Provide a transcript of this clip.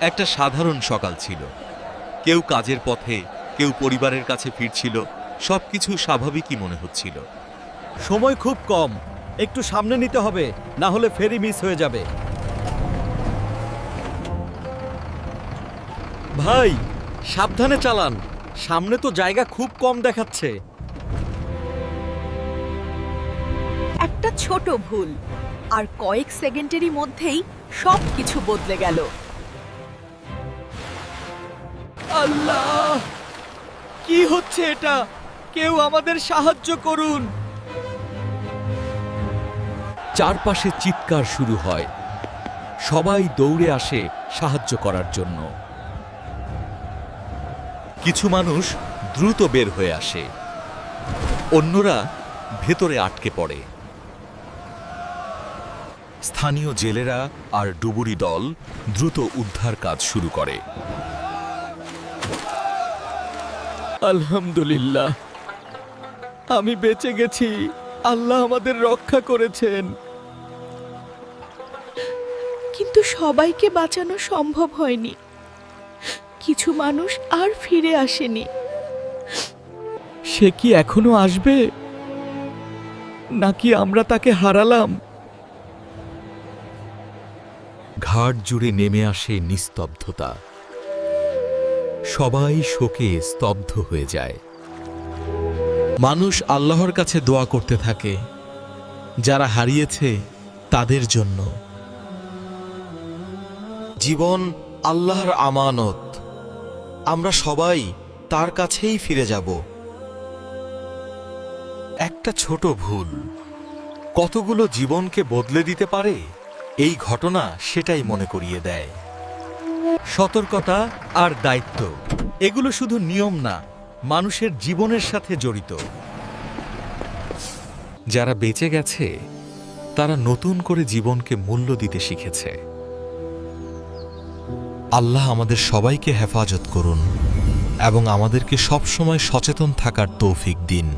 একটা সাধারণ সকাল ছিল। কেউ কাজের পথে, কেউ পরিবারের কাছে ফিরছিল। সবকিছু স্বাভাবিকই মনে হচ্ছিল। সময় খুব কম, একটু সামনে নিতে হবে, না হলে ফেরি মিস হয়ে যাবে। ভাই, সাবধানে চালান, সামনে তো জায়গা খুব কম দেখাচ্ছে। একটা ছোট ভুল আর কয়েক সেকেন্ডেরই মধ্যেই সব কিছু বদলে গেল। আল্লাহ, কি হচ্ছে এটা? কেউ আমাদের সাহায্য করুন। চারপাশে চিৎকার শুরু হয়। সবাই দৌড়ে আসে সাহায্য করার জন্য। কিছু মানুষ দ্রুত বের হয়ে আসে, অন্যরা ভেতরে আটকে পড়ে। স্থানীয় জেলেরা আর ডুবুরি দল দ্রুত উদ্ধার কাজ শুরু করে। আলহামদুলিল্লাহ, আমি বেঁচে গেছি। আল্লাহ আমাদের রক্ষা করেছেন। কিন্তু সবাইকে বাঁচানো সম্ভব হয়নি। কিছু মানুষ আর ফিরে আসেনি। সে কি এখনো আসবে, নাকি আমরা তাকে হারালাম? ঘাট জুড়ে নেমে আসে নিস্তব্ধতা। সবাই শোকে স্তব্ধ হয়ে যায়। মানুষ আল্লাহর কাছে দোয়া করতে থাকে, যারা হারিয়েছে তাদের জন্য। জীবন আল্লাহর আমানত, আমরা সবাই তার কাছেই ফিরে যাব। একটা ছোট ভুল কতগুলো জীবনকে বদলে দিতে পারে, এই ঘটনা সেটাই মনে করিয়ে দেয়। সতর্কতা আর দায়িত্ব, এগুলো শুধু নিয়ম না, মানুষের জীবনের সাথে জড়িত। যারা বেঁচে গেছে তারা নতুন করে জীবনকে মূল্য দিতে শিখেছে। আল্লাহ আমাদের সবাইকে হেফাজত করুন এবং আমাদেরকে সবসময় সচেতন থাকার তৌফিক দিন।